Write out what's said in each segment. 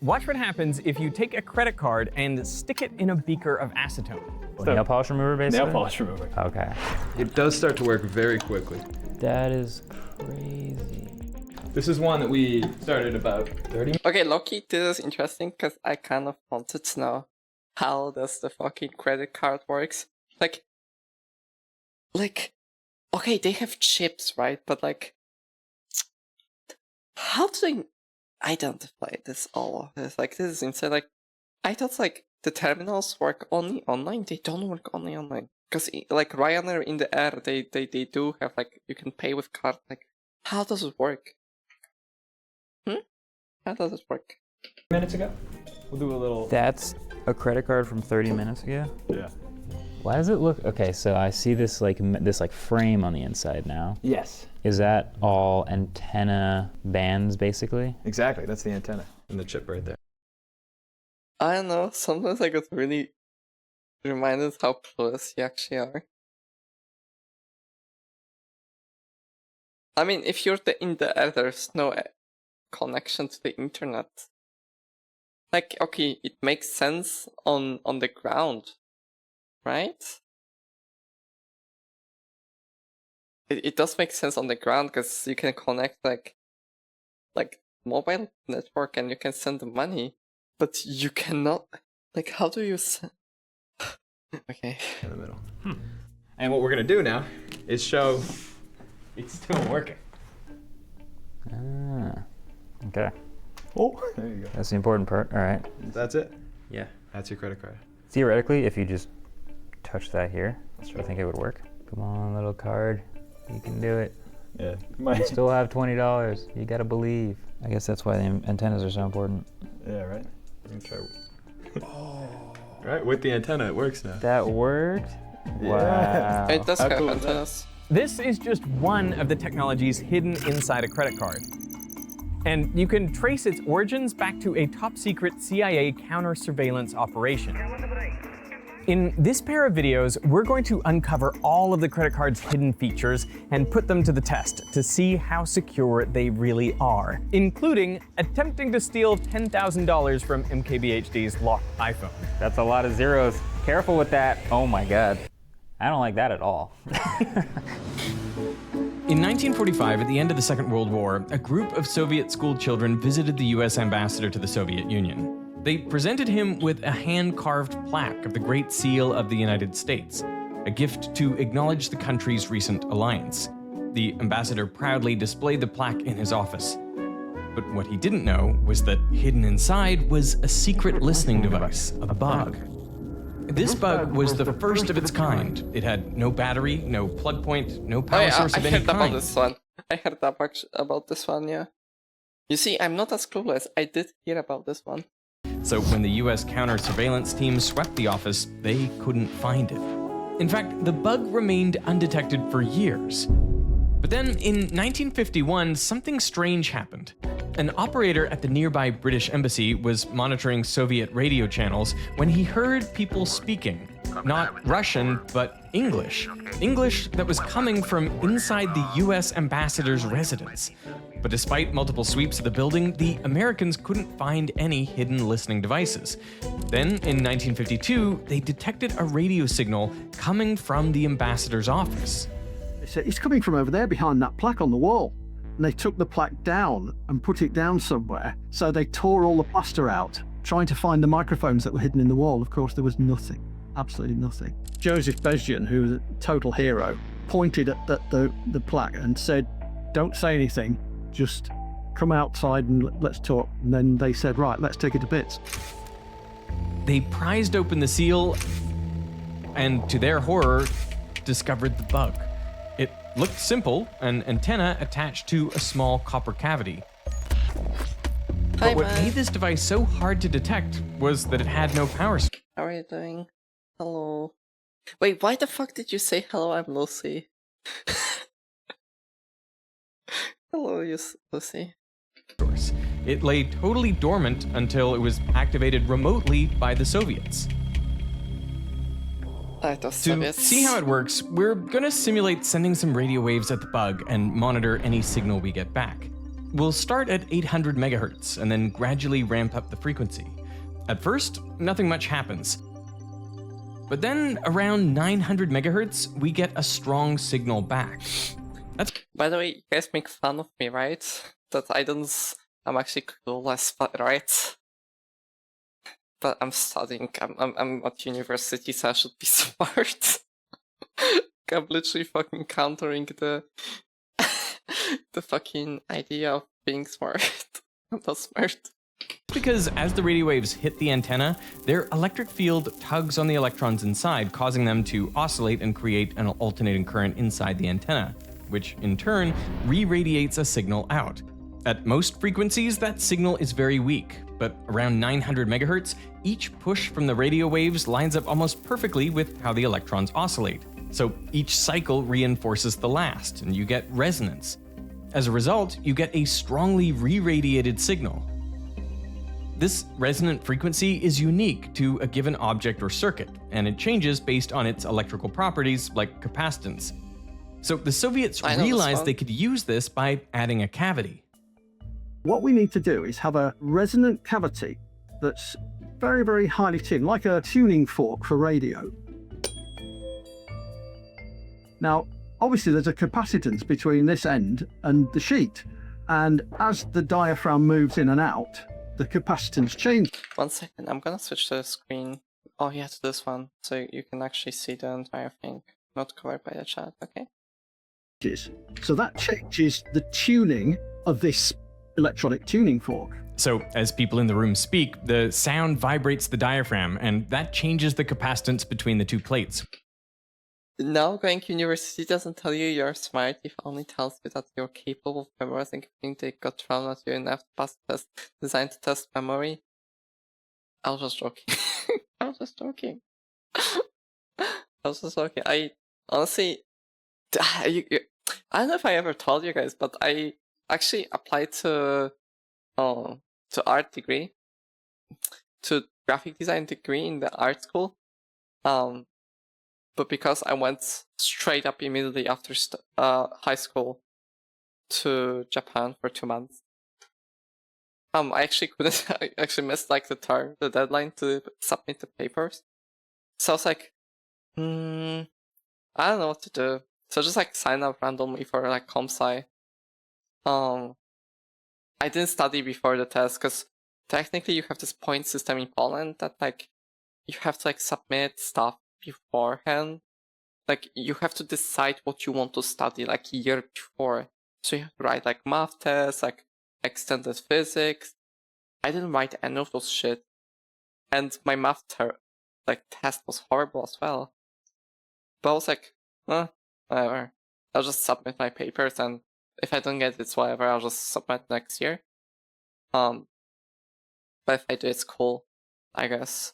Watch what happens if you take a credit card and stick it in a beaker of acetone. Nail polish remover, basically? Nail polish remover. Okay. It does start to work very quickly. That is crazy. This is one that we started about 30 minutes. Okay, Loki, this is interesting because I kind of wanted to know how does the fucking credit card works. Like, okay, they have chips, right? But like, how do they identify this, all of this? Like, this is insane. Like, I thought like the terminals work only online. They don't work only online. Because like Ryanair in the air, they do have like, you can pay with card. Like, how does it work? How does it work? Minutes ago. We'll do a little. That's a credit card from 30 minutes ago? Yeah. Why does it look, okay, so I see this like frame on the inside now. Yes. Is that all antenna bands, basically? Exactly, that's the antenna and the chip right there. I don't know, sometimes I get really reminded how close you actually are. I mean, if you're in the air, there's no connection to the internet. Like, okay, it makes sense on the ground, right? It does make sense on the ground because you can connect like mobile network and you can send the money, but you cannot. Like, how do you send? Okay. In the middle. And what we're gonna do now is show it's still working. Ah, okay. Oh, there you go. That's the important part, all right. That's it. Yeah. That's your credit card. Theoretically, if you just touch that here, I think it would work. Come on, little card. You can do it. Yeah. You still have $20. You gotta believe. I guess that's why the antennas are so important. Yeah, right? We're gonna try. Right, with the antenna, it works now. That worked? Yeah. Wow. It does How have cool is that? antennas. This is just one of the technologies hidden inside a credit card. And you can trace its origins back to a top-secret CIA counter-surveillance operation. In this pair of videos, we're going to uncover all of the credit card's hidden features and put them to the test to see how secure they really are, including attempting to steal $10,000 from MKBHD's locked iPhone. That's a lot of zeros. Careful with that. Oh my God. I don't like that at all. In 1945, at the end of the Second World War, a group of Soviet school children visited the US ambassador to the Soviet Union. They presented him with a hand-carved plaque of the Great Seal of the United States, a gift to acknowledge the country's recent alliance. The ambassador proudly displayed the plaque in his office. But what he didn't know was that hidden inside was a secret listening device, a bug. This bug was the first of its kind. It had no battery, no plug point, no power source of any heard about kind. this one. I heard about this one, yeah. You see, I'm not as clueless. I did hear about this one. So when the US counter-surveillance team swept the office, they couldn't find it. In fact, the bug remained undetected for years. But then in 1951, something strange happened. An operator at the nearby British embassy was monitoring Soviet radio channels when he heard people speaking. Not Russian, but English. English that was coming from inside the US ambassador's residence. But despite multiple sweeps of the building, the Americans couldn't find any hidden listening devices. Then, in 1952, they detected a radio signal coming from the ambassador's office. They said, it's coming from over there behind that plaque on the wall. And they took the plaque down and put it down somewhere. So they tore all the plaster out, trying to find the microphones that were hidden in the wall. Of course, there was nothing, absolutely nothing. Joseph Bezjan, who was a total hero, pointed at the plaque and said, don't say anything, just come outside and let's talk. And then they said, right, let's take it to bits. They prized open the seal and, to their horror, discovered the bug. It looked simple, an antenna attached to a small copper cavity. But what made this device so hard to detect was that it had no power source. How are you doing? Hello. Wait, why the fuck did you say hello? I'm Lucy. Hello, Lucy. It lay totally dormant until it was activated remotely by the Soviets. To see how it works, we're gonna simulate sending some radio waves at the bug and monitor any signal we get back. will start at 800 megahertz and then gradually ramp up the frequency. At first, nothing much happens. But then around 900 megahertz, we get a strong signal back. By the way, you guys make fun of me, right? That I'm actually clueless, right? But I'm studying. I'm at university, so I should be smart. I'm literally fucking countering the the fucking idea of being smart. I'm not smart. Because as the radio waves hit the antenna, their electric field tugs on the electrons inside, causing them to oscillate and create an alternating current inside the antenna, which in turn re-radiates a signal out. At most frequencies, that signal is very weak, but around 900 megahertz, each push from the radio waves lines up almost perfectly with how the electrons oscillate. So each cycle reinforces the last, and you get resonance. As a result, you get a strongly re-radiated signal. This resonant frequency is unique to a given object or circuit, and it changes based on its electrical properties like capacitance. So the Soviets realized they could use this by adding a cavity. What we need to do is have a resonant cavity that's very, very highly tuned, like a tuning fork for radio. Now, obviously there's a capacitance between this end and the sheet, and as the diaphragm moves in and out, the capacitance changes. 1 second, I'm gonna switch to the screen. Oh yeah, to this one, so you can actually see the entire thing, not covered by the chat, okay? So that changes the tuning of this electronic tuning fork. So as people in the room speak, the sound vibrates the diaphragm, and that changes the capacitance between the two plates. Now going to university doesn't tell you you're smart, it only tells you that you're capable of memorizing everything they got thrown at you and have to pass the test designed to test memory. I was just joking. I was just joking. I honestly, I don't know if I ever told you guys, but I actually applied to art degree, to graphic design degree in the art school. But because I went straight up immediately after high school to Japan for 2 months, I actually couldn't. I actually missed like the deadline to submit the papers. So I was like, I don't know what to do. So just like sign up randomly for like comp sci. I didn't study before the test because technically you have this point system in Poland that like you have to like submit stuff beforehand. Like you have to decide what you want to study like a year before. So you have to write like math tests, like extended physics. I didn't write any of those shit, and my math test was horrible as well. But I was like, whatever. I'll just submit my papers, and if I don't get it, it's whatever. I'll just submit next year. But if I do, it's cool, I guess.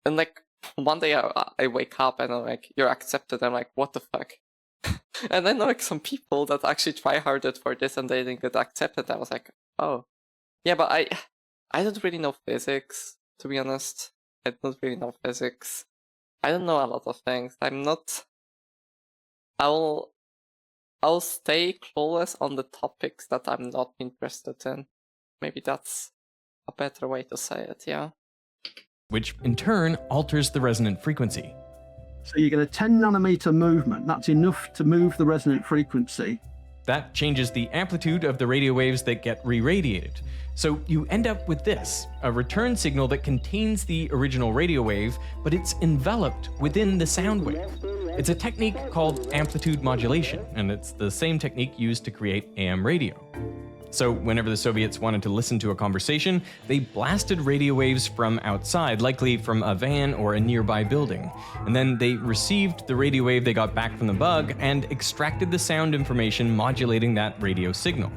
And like one day I wake up and I'm like, you're accepted. I'm like, what the fuck? And I know like some people that actually try harder for this and they didn't get accepted. I was like, oh, yeah, but I don't really know physics, to be honest. I don't really know physics. I don't know a lot of things. I'll stay clueless on the topics that I'm not interested in. Maybe that's a better way to say it, yeah. Which in turn alters the resonant frequency. So you get a 10 nanometer movement. That's enough to move the resonant frequency. That changes the amplitude of the radio waves that get re-radiated. So you end up with this, a return signal that contains the original radio wave, but it's enveloped within the sound wave. It's a technique called amplitude modulation, and it's the same technique used to create AM radio. So whenever the Soviets wanted to listen to a conversation, they blasted radio waves from outside, likely from a van or a nearby building. And then they received the radio wave they got back from the bug and extracted the sound information modulating that radio signal.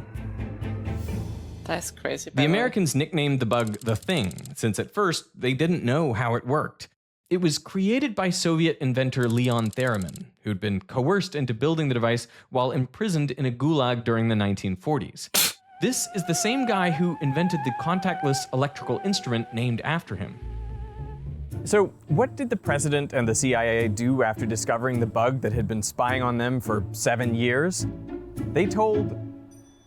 That's crazy. The Americans nicknamed the bug the Thing, since at first they didn't know how it worked. It was created by Soviet inventor Leon Theremin, who'd been coerced into building the device while imprisoned in a gulag during the 1940s. This is the same guy who invented the contactless electrical instrument named after him. So, what did the president and the CIA do after discovering the bug that had been spying on them for 7 years? They told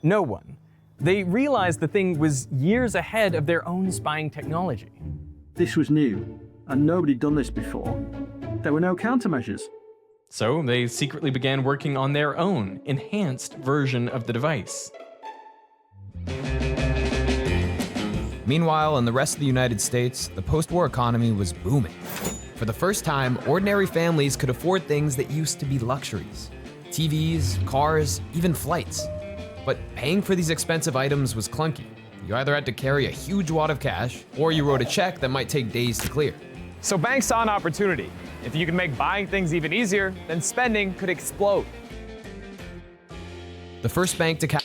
no one. They realized the thing was years ahead of their own spying technology. This was new, and nobody'd done this before. There were no countermeasures. So they secretly began working on their own, enhanced version of the device. Meanwhile, in the rest of the United States, the post-war economy was booming. For the first time, ordinary families could afford things that used to be luxuries. TVs, cars, even flights. But paying for these expensive items was clunky. You either had to carry a huge wad of cash, or you wrote a check that might take days to clear. So banks saw an opportunity. If you could make buying things even easier, then spending could explode. The first bank to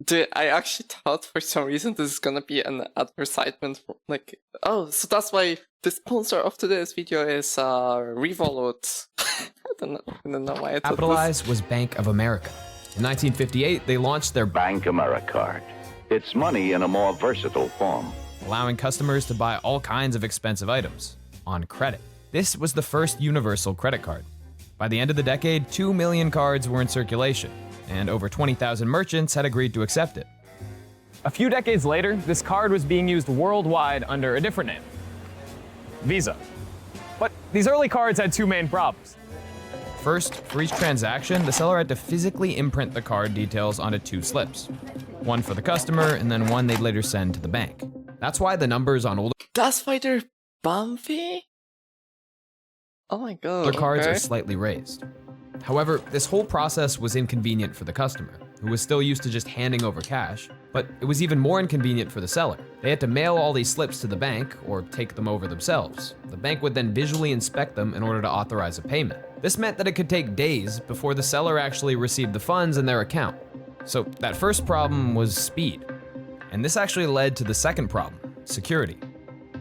Dude, I actually thought for some reason this is gonna be an advertisement for, like, oh, so that's why the sponsor of today's video is Revolut. I don't know why I thought capitalize was Bank of America. In 1958, they launched their Bank Americard. It's money in a more versatile form. allowing customers to buy all kinds of expensive items on credit. This was the first universal credit card. By the end of the decade, 2 million cards were in circulation, and over 20,000 merchants had agreed to accept it. A few decades later, this card was being used worldwide under a different name, Visa. But these early cards had two main problems. First, for each transaction, the seller had to physically imprint the card details onto 2 slips. One for the customer, and then one they'd later send to the bank. That's why the numbers on older That's why they're bumpy? Oh my god. cards okay. are slightly raised. However, this whole process was inconvenient for the customer, who was still used to just handing over cash, but it was even more inconvenient for the seller. They had to mail all these slips to the bank or take them over themselves. The bank would then visually inspect them in order to authorize a payment. This meant that it could take days before the seller actually received the funds in their account. So that first problem was speed. And this actually led to the second problem, security.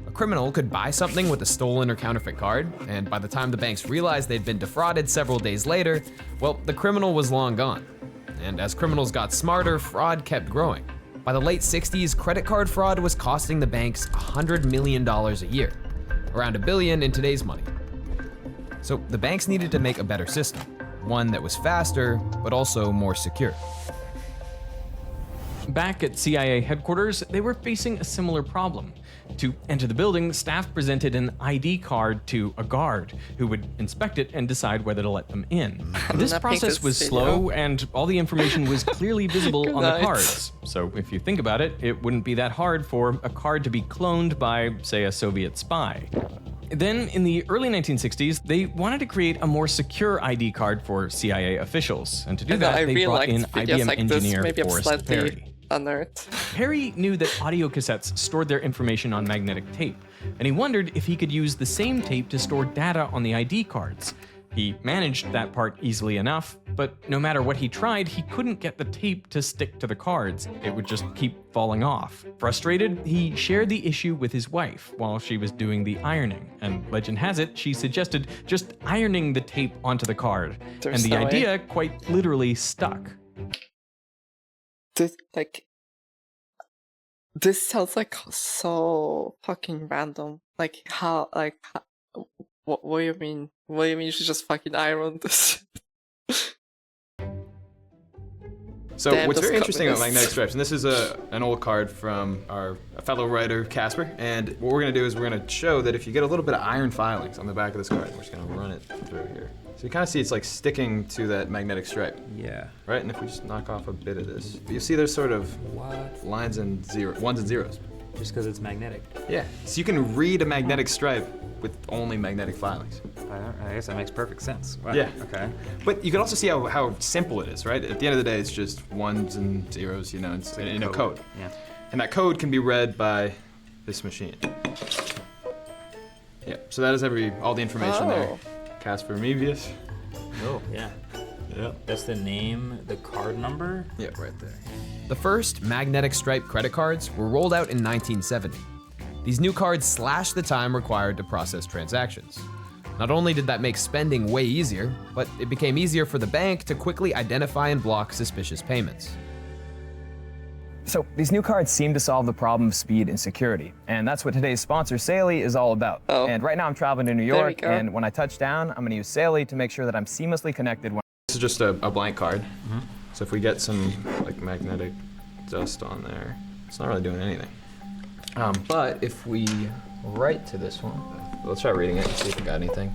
A criminal could buy something with a stolen or counterfeit card, and by the time the banks realized they'd been defrauded several days later, well, the criminal was long gone. And as criminals got smarter, fraud kept growing. By the late 60s, credit card fraud was costing the banks $100 million a year, around $1 billion in today's money. So the banks needed to make a better system, one that was faster, but also more secure. Back at CIA headquarters, they were facing a similar problem. To enter the building, staff presented an ID card to a guard, who would inspect it and decide whether to let them in. This process was slow, and all the information was clearly visible on the cards. So if you think about it, it wouldn't be that hard for a card to be cloned by, say, a Soviet spy. Then, in the early 1960s, they wanted to create a more secure ID card for CIA officials, and to do that, they brought in IBM engineer Forrest Perry. Perry knew that audio cassettes stored their information on magnetic tape, and he wondered if he could use the same tape to store data on the ID cards. He managed that part easily enough, but no matter what he tried, he couldn't get the tape to stick to the cards. It would just keep falling off. Frustrated, he shared the issue with his wife while she was doing the ironing, and legend has it, she suggested just ironing the tape onto the card, and the idea quite literally stuck. This sounds like so fucking random. What do you mean? What do you mean you should just fucking iron this? So Damn, what's those very interesting about communists. magnetic stripes, and this is an old card from our fellow writer Casper, and what we're gonna do is we're gonna show that if you get a little bit of iron filings on the back of this card, we're just gonna run it through here. So you kind of see it's like sticking to that magnetic stripe. Yeah. Right, and if we just knock off a bit of this, you'll see there's sort of lines and ones and zeros. Just because it's magnetic. Yeah, so you can read a magnetic stripe with only magnetic filings. I guess that makes perfect sense. Wow. Yeah. Okay. But you can also see how simple it is, right? At the end of the day, it's just ones and zeros, you know, it's in a code. Yeah. And that code can be read by this machine. Yeah, so that is all the information there. Casper Mevius. Oh, yeah. Yep. That's the name, the card number? Yeah, right there. The first magnetic stripe credit cards were rolled out in 1970. These new cards slashed the time required to process transactions. Not only did that make spending way easier, but it became easier for the bank to quickly identify and block suspicious payments. So these new cards seem to solve the problem of speed and security, and that's what today's sponsor, Saley, is all about. Oh. And right now I'm traveling to New There we York, go. and when I touch down, I'm gonna use Saley to make sure that I'm seamlessly connected. This is just a blank card. So if we get some like magnetic just on there. It's not really doing anything. But if we write to this one, let's try reading it and see if we got anything.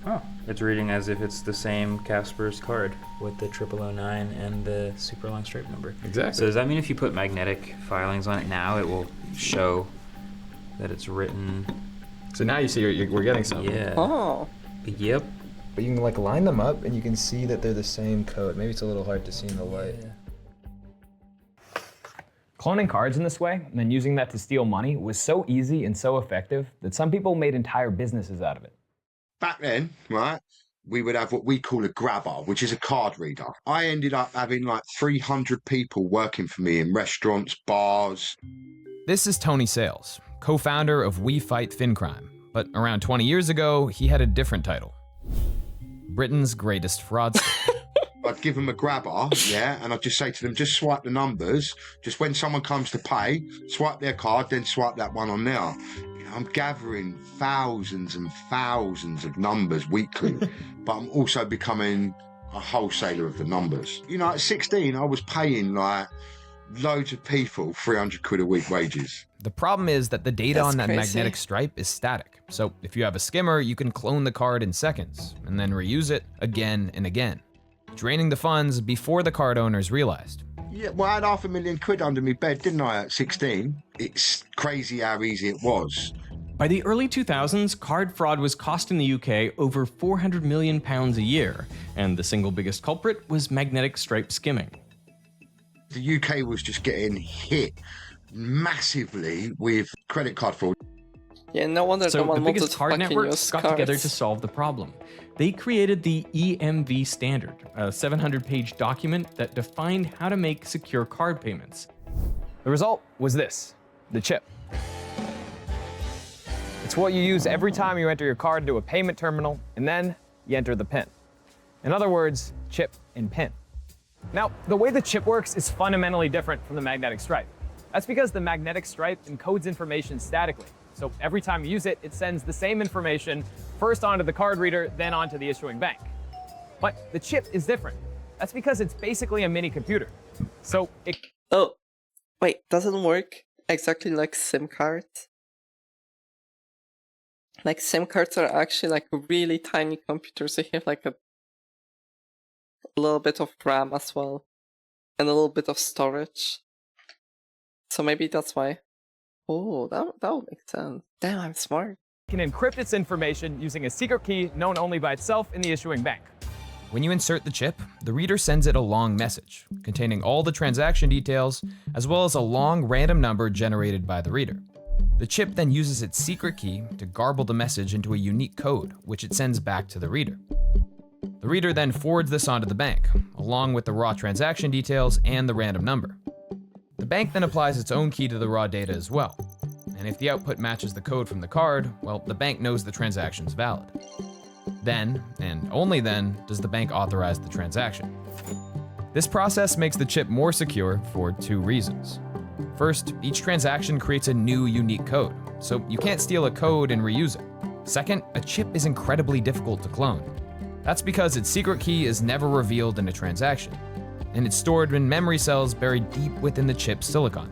Oh, it's reading as if it's the same Casper's card with the 0009 and the super long stripe number. Exactly. So does that mean if you put magnetic filings on it now, it will show that it's written? So now you see we're getting something. Yeah. Oh. Yep. But you can like line them up and you can see that they're the same code. Maybe it's a little hard to see in the light. Cloning cards in this way and then using that to steal money was so easy and so effective that some people made entire businesses out of it. Back then, right, we would have what we call a grabber, which is a card reader. I ended up having like 300 people working for me in restaurants, bars. This is Tony Sales, co-founder of We Fight Fincrime. But around 20 years ago, he had a different title. Britain's greatest fraudster. I'd give them a grabber, yeah, and I'd just say to them, just swipe the numbers. Just when someone comes to pay, swipe their card, then swipe that one on there. I'm gathering thousands and thousands of numbers weekly, but I'm also becoming a wholesaler of the numbers. You know, at 16, I was paying like loads of people 300 quid a week wages. The problem is that the data That's on that crazy. magnetic stripe is static. So if you have a skimmer, you can clone the card in seconds and then reuse it again and again, draining the funds before the card owners realized. Yeah, well, I had £500,000 under my bed, didn't I, at 16? It's crazy how easy it was. By the early 2000s, card fraud was costing the UK over £400 million a year, and the single biggest culprit was magnetic stripe skimming. The UK was just getting hit massively with credit card fraud. Yeah, no wonder So no one the biggest wanted to card fucking networks use got cards. together to solve the problem. They created the EMV standard, a 700-page document that defined how to make secure card payments. The result was this, the chip. It's what you use every time you enter your card into a payment terminal, and then you enter the PIN. In other words, chip and PIN. Now, the way the chip works is fundamentally different from the magnetic stripe. That's because the magnetic stripe encodes information statically. So every time you use it, it sends the same information first onto the card reader, then onto the issuing bank. But the chip is different. That's because it's basically a mini computer. So it Oh, wait, doesn't work exactly like SIM cards? Like SIM cards are actually like really tiny computers. They have like a little bit of RAM as well, and a little bit of storage. So maybe that's why. Oh, that would make sense. Damn, I'm smart. can encrypt its information using a secret key known only by itself in the issuing bank. When you insert the chip, the reader sends it a long message containing all the transaction details, as well as a long random number generated by the reader. The chip then uses its secret key to garble the message into a unique code, which it sends back to the reader. The reader then forwards this onto the bank, along with the raw transaction details and the random number. The bank then applies its own key to the raw data as well, and if the output matches the code from the card, well, the bank knows the transaction's valid. Then, and only then, does the bank authorize the transaction. This process makes the chip more secure for two reasons. First, each transaction creates a new unique code, so you can't steal a code and reuse it. Second, a chip is incredibly difficult to clone. That's because its secret key is never revealed in a transaction, and it's stored in memory cells buried deep within the chip's silicon.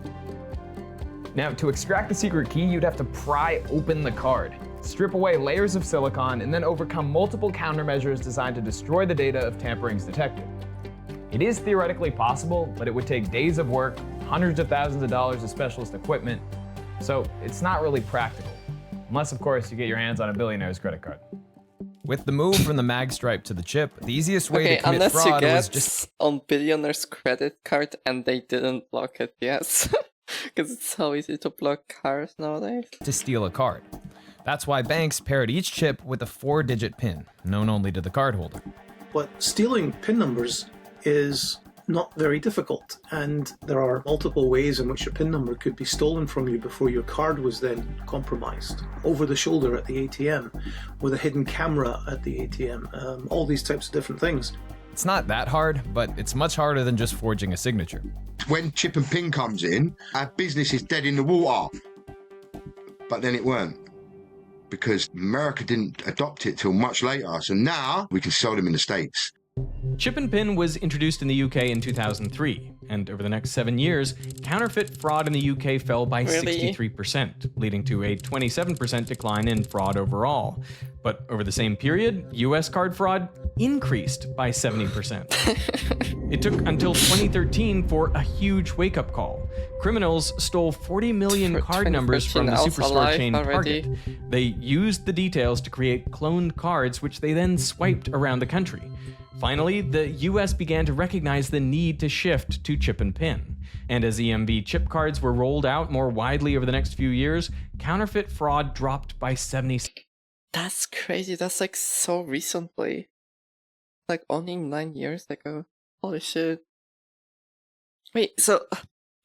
Now, to extract the secret key, you'd have to pry open the card, strip away layers of silicon, and then overcome multiple countermeasures designed to destroy the data if tampering's detected. It is theoretically possible, but it would take days of work, hundreds of thousands of dollars of specialist equipment, so it's not really practical. Unless, of course, you get your hands on a billionaire's credit card. With the move from the mag stripe to the chip, the easiest way Okay, to commit unless you fraud get was just on billionaire's credit card and they didn't block it, yes. Because it's so easy to block cards nowadays. to steal a card. That's why banks paired each chip with a 4-digit PIN, known only to the cardholder. But stealing PIN numbers is not very difficult, and there are multiple ways in which your PIN number could be stolen from you before your card was then compromised. Over the shoulder at the ATM, with a hidden camera at the ATM, all these types of different things. It's not that hard, but it's much harder than just forging a signature. When chip and pin comes in, our business is dead in the water. But then it weren't, because America didn't adopt it till much later. So now we can sell them in the States. Chip and PIN was introduced in the UK in 2003, and over the next 7 years, counterfeit fraud in the UK fell by Really? 63%, leading to a 27% decline in fraud overall. But over the same period, US card fraud increased by 70%. It took until 2013 for a huge wake-up call. Criminals stole 40 million card numbers from the 2013 superstore alive chain already. Target. They used the details to create cloned cards, which they then swiped around the country. Finally, the US began to recognize the need to shift to chip and PIN. And as EMV chip cards were rolled out more widely over the next few years, counterfeit fraud dropped by 70%. That's crazy. That's like so recently. Like only 9 years ago. Holy shit. Wait, so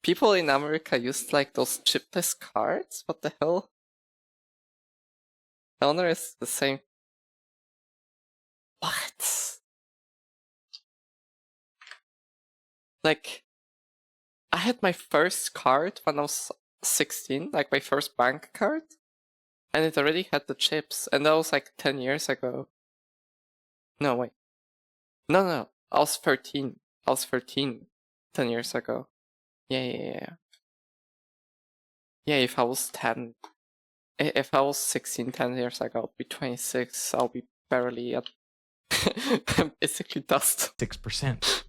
people in America used like those chipless cards? What the hell? I wonder if it's the same. What? Like, I had my first card when I was 16, like my first bank card, and it already had the chips, and that was like 10 years ago. No, wait. No, I was 13. I was 13 10 years ago. Yeah. Yeah, if I was 10. If I was 16 10 years ago, I'll be 26. I'll be barely at basically dust. 6%.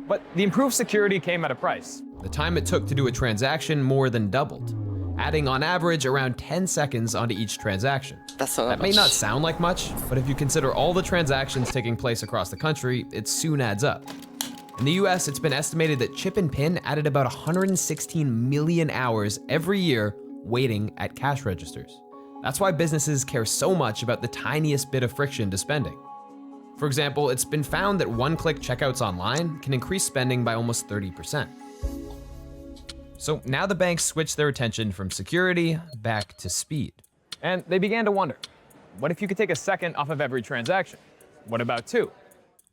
But the improved security came at a price. The time it took to do a transaction more than doubled, adding on average around 10 seconds onto each transaction. That's not That may much. not sound like much, but if you consider all the transactions taking place across the country, it soon adds up. In the US, it's been estimated that chip and PIN added about 116 million hours every year waiting at cash registers. That's why businesses care so much about the tiniest bit of friction to spending. For example, it's been found that one-click checkouts online can increase spending by almost 30%. So now the banks switched their attention from security back to speed. And they began to wonder, what if you could take a second off of every transaction? What about 2?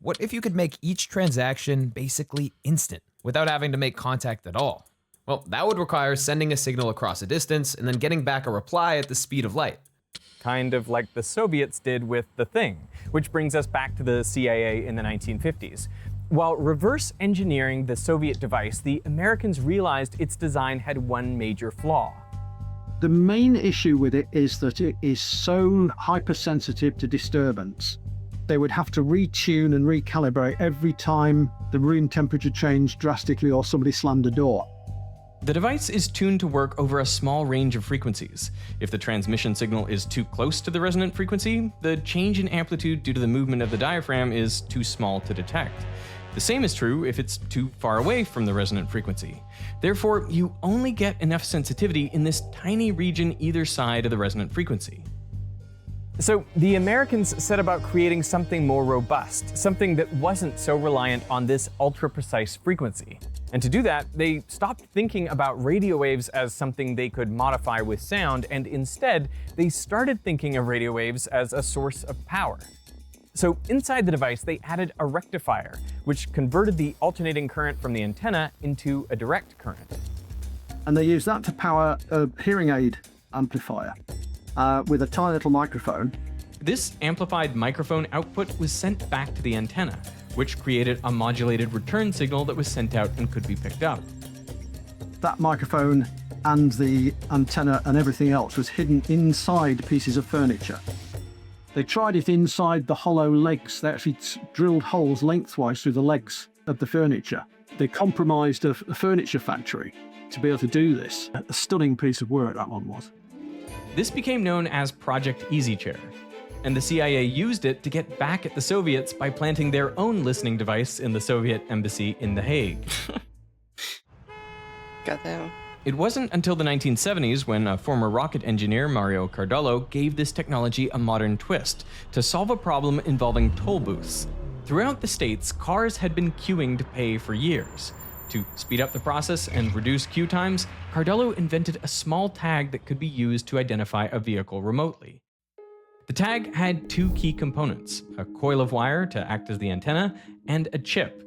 What if you could make each transaction basically instant without having to make contact at all? Well, that would require sending a signal across a distance and then getting back a reply at the speed of light. Kind of like the Soviets did with the Thing, which brings us back to the CIA in the 1950s. While reverse engineering the Soviet device, the Americans realized its design had one major flaw. The main issue with it is that it is so hypersensitive to disturbance. They would have to retune and recalibrate every time the room temperature changed drastically or somebody slammed a door. The device is tuned to work over a small range of frequencies. If the transmission signal is too close to the resonant frequency, the change in amplitude due to the movement of the diaphragm is too small to detect. The same is true if it's too far away from the resonant frequency. Therefore, you only get enough sensitivity in this tiny region either side of the resonant frequency. So the Americans set about creating something more robust, something that wasn't so reliant on this ultra-precise frequency. And to do that, they stopped thinking about radio waves as something they could modify with sound, and instead, they started thinking of radio waves as a source of power. So inside the device, they added a rectifier, which converted the alternating current from the antenna into a direct current. And they use that to power a hearing aid amplifier with a tiny little microphone. This amplified microphone output was sent back to the antenna, which created a modulated return signal that was sent out and could be picked up. That microphone and the antenna and everything else was hidden inside pieces of furniture. They tried it inside the hollow legs. They actually drilled holes lengthwise through the legs of the furniture. They compromised a furniture factory to be able to do this. A stunning piece of work that one was. This became known as Project Easy Chair, and the CIA used it to get back at the Soviets by planting their own listening device in the Soviet embassy in The Hague. Goddamn. It wasn't until the 1970s when a former rocket engineer, Mario Cardullo, gave this technology a modern twist to solve a problem involving toll booths. Throughout the States, cars had been queuing to pay for years. To speed up the process and reduce queue times, Cardullo invented a small tag that could be used to identify a vehicle remotely. The tag had two key components, a coil of wire to act as the antenna, and a chip.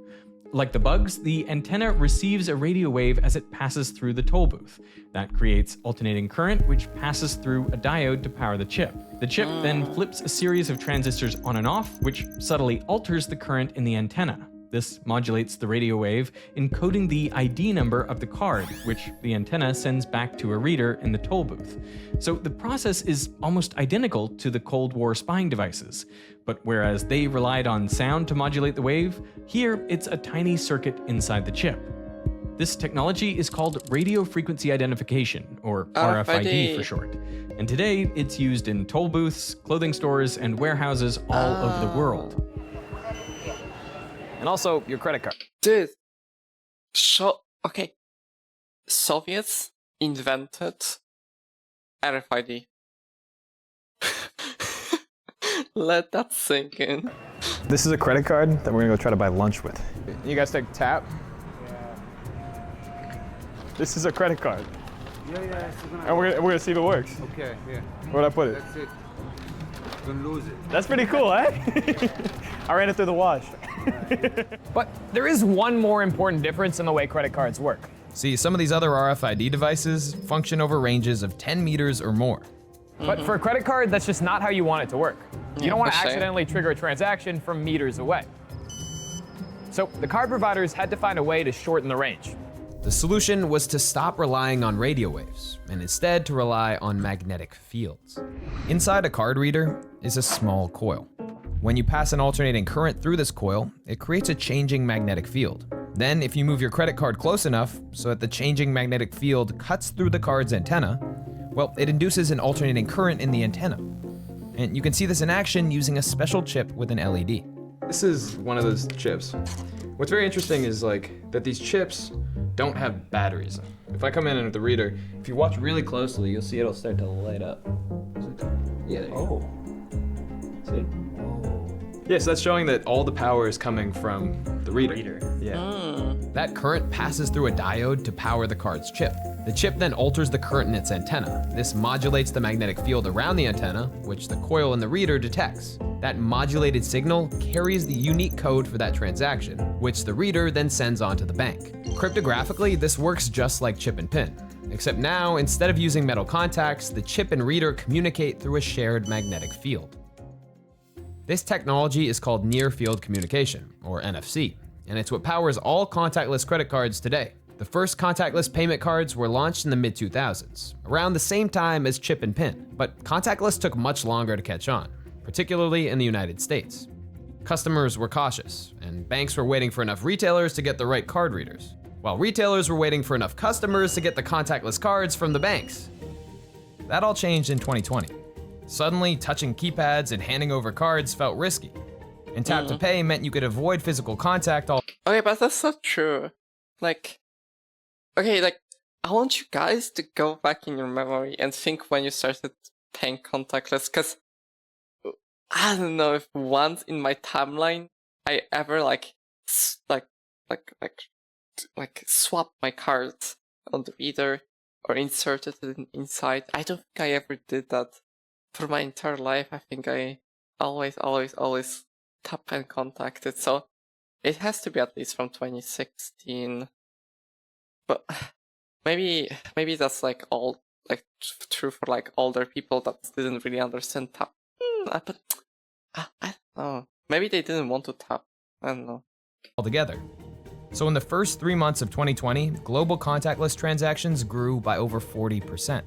Like the bugs, the antenna receives a radio wave as it passes through the toll booth. That creates alternating current, which passes through a diode to power the chip. The chip then flips a series of transistors on and off, which subtly alters the current in the antenna. This modulates the radio wave, encoding the ID number of the card, which the antenna sends back to a reader in the toll booth. So the process is almost identical to the Cold War spying devices. But whereas they relied on sound to modulate the wave, here it's a tiny circuit inside the chip. This technology is called radio frequency identification, or RFID for short. And today it's used in toll booths, clothing stores, and warehouses all over the world. And also your credit card. Dude. Okay. Soviets invented RFID. Let that sink in. This is a credit card that we're gonna go try to buy lunch with. You guys take tap? Yeah. This is a credit card. Yeah. And we're gonna see if it works. Okay, yeah. Where'd I put it? That's it. Don't lose it. That's pretty cool, eh? I ran it through the wash. But there is one more important difference in the way credit cards work. See, some of these other RFID devices function over ranges of 10 meters or more. But for a credit card, that's just not how you want it to work. You don't want to Same. accidentally trigger a transaction from meters away. So the card providers had to find a way to shorten the range. The solution was to stop relying on radio waves and instead to rely on magnetic fields. Inside a card reader is a small coil. When you pass an alternating current through this coil, it creates a changing magnetic field. Then, if you move your credit card close enough so that the changing magnetic field cuts through the card's antenna, well, it induces an alternating current in the antenna. And you can see this in action using a special chip with an LED. This is one of those chips. What's very interesting is that these chips don't have batteries. If I come in with the reader, if you watch really closely, you'll see it'll start to light up. Yeah, there you go. See? Yeah, so that's showing that all the power is coming from the reader. Yeah. That current passes through a diode to power the card's chip. The chip then alters the current in its antenna. This modulates the magnetic field around the antenna, which the coil in the reader detects. That modulated signal carries the unique code for that transaction, which the reader then sends on to the bank. Cryptographically, this works just like chip and pin, except now, instead of using metal contacts, the chip and reader communicate through a shared magnetic field. This technology is called Near Field Communication, or NFC, and it's what powers all contactless credit cards today. The first contactless payment cards were launched in the mid-2000s, around the same time as chip and pin, but contactless took much longer to catch on, particularly in the United States. Customers were cautious, and banks were waiting for enough retailers to get the right card readers, while retailers were waiting for enough customers to get the contactless cards from the banks. That all changed in 2020. Suddenly, touching keypads and handing over cards felt risky, and tap to pay meant you could avoid physical contact all. Okay, but that's not true. I want you guys to go back in your memory and think when you started paying contactless, because I don't know if once in my timeline I ever swapped my cards on the reader or inserted it inside. I don't think I ever did that for my entire life. I think I always tap and contacted. So it has to be at least from 2016. But maybe that's true for older people that didn't really understand tap. But I don't know. Maybe they didn't want to tap. I don't know. Altogether. So in the first 3 months of 2020, global contactless transactions grew by over 40%.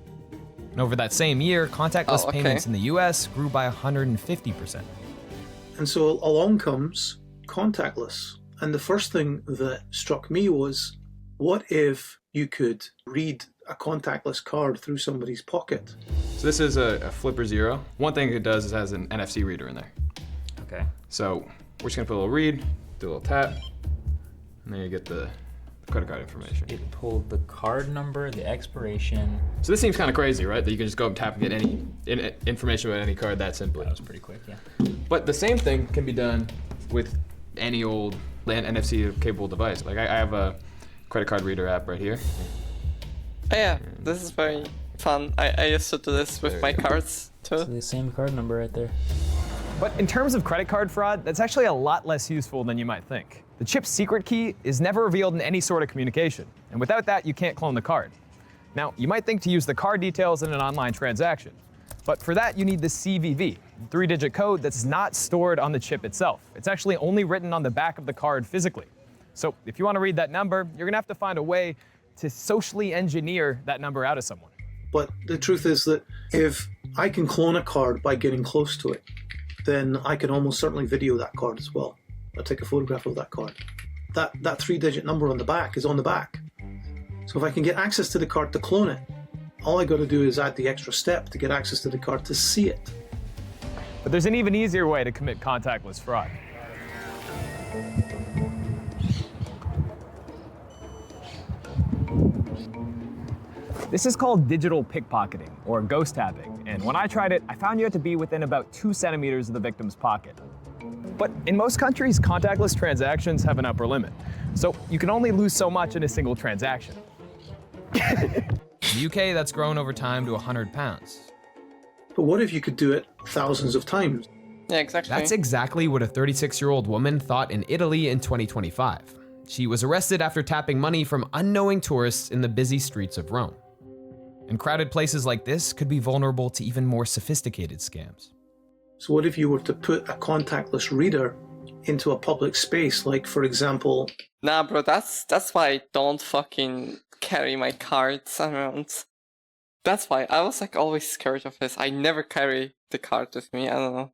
And over that same year, contactless payments in the US grew by 150%. And so along comes contactless. And the first thing that struck me was, what if you could read a contactless card through somebody's pocket? So this is a Flipper Zero. One thing it does is it has an NFC reader in there. Okay. So we're just gonna put a little read, do a little tap, and then you get the credit card information. It pulled the card number, the expiration. So this seems kind of crazy, right? That you can just go up and tap and get any information about any card that simply. That was pretty quick, yeah. But the same thing can be done with any old NFC capable device. Like I have a credit card reader app right here. Oh yeah, this is very fun. I used to do this with my cards too. It's the same card number right there. But in terms of credit card fraud, that's actually a lot less useful than you might think. The chip's secret key is never revealed in any sort of communication, and without that, you can't clone the card. Now, you might think to use the card details in an online transaction, but for that, you need the CVV, 3-digit code that's not stored on the chip itself. It's actually only written on the back of the card physically. So if you want to read that number, you're gonna have to find a way to socially engineer that number out of someone. But the truth is that if I can clone a card by getting close to it, then I can almost certainly video that card as well. I'll take a photograph of that card. That 3-digit number on the back is on the back. So if I can get access to the card to clone it, all I got to do is add the extra step to get access to the card to see it. But there's an even easier way to commit contactless fraud. This is called digital pickpocketing, or ghost tapping, and when I tried it, I found you had to be within about 2 centimeters of the victim's pocket. But in most countries, contactless transactions have an upper limit, so you can only lose so much in a single transaction. In the UK, that's grown over time to 100 pounds. But what if you could do it thousands of times? Yeah, exactly. That's exactly what a 36-year-old woman thought in Italy in 2025. She was arrested after tapping money from unknowing tourists in the busy streets of Rome. And crowded places like this could be vulnerable to even more sophisticated scams. So what if you were to put a contactless reader into a public space, like, for example... Nah, bro, that's why I don't fucking carry my cards around. That's why I was like always scared of this. I never carry the card with me. I don't know.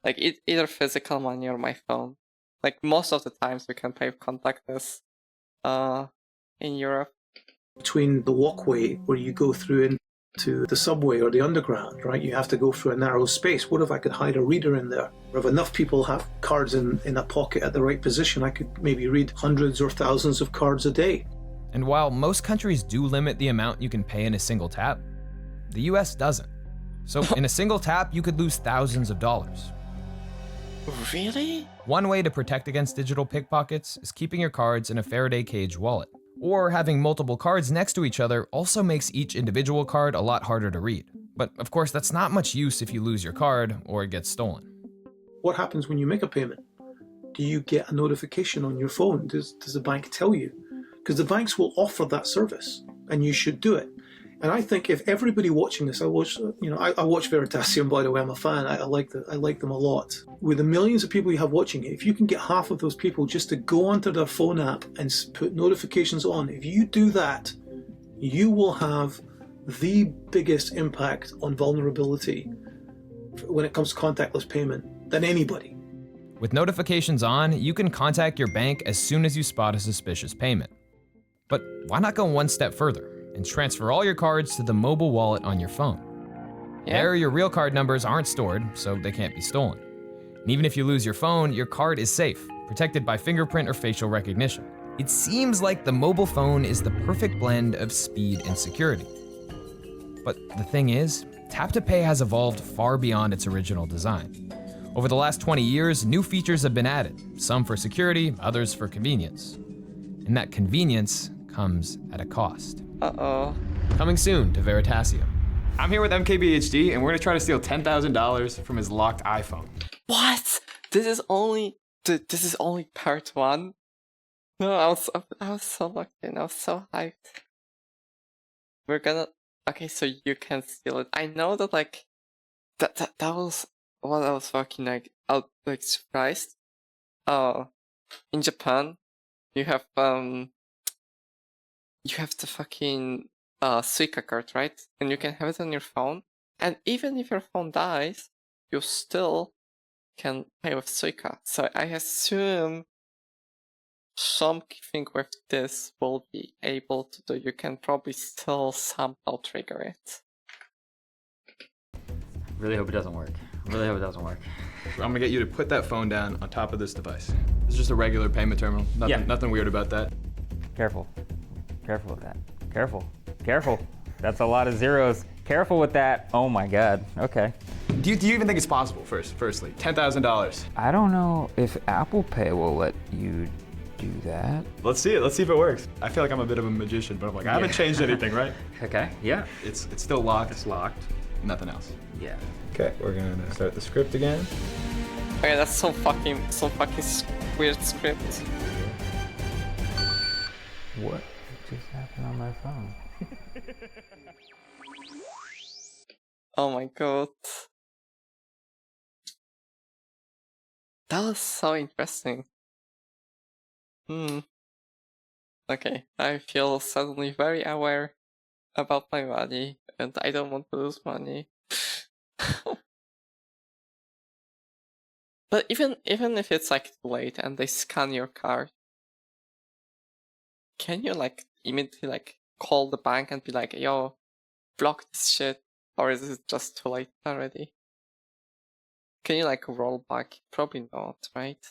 Like either physical money or my phone. Like most of the times we can pay contactless in Europe. Between the walkway where you go through into the subway or the underground, right? You have to go through a narrow space. What if I could hide a reader in there? Or if enough people have cards in a pocket at the right position, I could maybe read hundreds or thousands of cards a day. And while most countries do limit the amount you can pay in a single tap, the US doesn't. So in a single tap, you could lose thousands of dollars. Really? One way to protect against digital pickpockets is keeping your cards in a Faraday cage wallet. Or having multiple cards next to each other also makes each individual card a lot harder to read. But of course, that's not much use if you lose your card or it gets stolen. What happens when you make a payment? Do you get a notification on your phone? Does the bank tell you? Because the banks will offer that service, and you should do it. And I think if everybody watching this, I watch Veritasium, by the way. I'm a fan. I like them a lot. With the millions of people you have watching it, if you can get half of those people just to go onto their phone app and put notifications on, if you do that, you will have the biggest impact on vulnerability when it comes to contactless payment than anybody. With notifications on, you can contact your bank as soon as you spot a suspicious payment. But why not go one step further and transfer all your cards to the mobile wallet on your phone? Yeah. There, your real card numbers aren't stored, so they can't be stolen. And even if you lose your phone, your card is safe, protected by fingerprint or facial recognition. It seems like the mobile phone is the perfect blend of speed and security. But the thing is, Tap to Pay has evolved far beyond its original design. Over the last 20 years, new features have been added, some for security, others for convenience. And that convenience comes at a cost. Uh-oh. Coming soon to Veritasium. I'm here with MKBHD, and we're gonna try to steal $10,000 from his locked iPhone. What? This is only part 1? No, I was so lucky and I was so hyped. We're gonna... Okay, so you can steal it. I know that, like, that was what I was fucking, like, surprised. In Japan, you have the fucking, Suica card, right? And you can have it on your phone. And even if your phone dies, you still can pay with Suica. So I assume something with this will be able to do. You can probably still somehow trigger it. Really hope it doesn't work. Really hope it doesn't work. I'm gonna get you to put that phone down on top of this device. It's just a regular payment terminal. Nothing weird about that. Careful. Careful with that. Careful. Careful. That's a lot of zeros. Careful with that. Oh my God. Okay. Do you even think it's possible, firstly? $10,000. I don't know if Apple Pay will let you do that. Let's see it. Let's see if it works. I feel like I'm a bit of a magician, but I'm like, I haven't changed anything, right? Okay. Yeah. It's still locked. It's locked. Nothing else. Yeah. Okay, we're gonna start the script again. Okay, that's so fucking weird script. What just happened on my phone? Oh my god. That was so interesting. Okay, I feel suddenly very aware about my money, and I don't want to lose money. But even if it's like late and they scan your card, can you like immediately like call the bank and be like, yo, block this shit? Or is it just too late already? Can you like roll back? Probably not, right?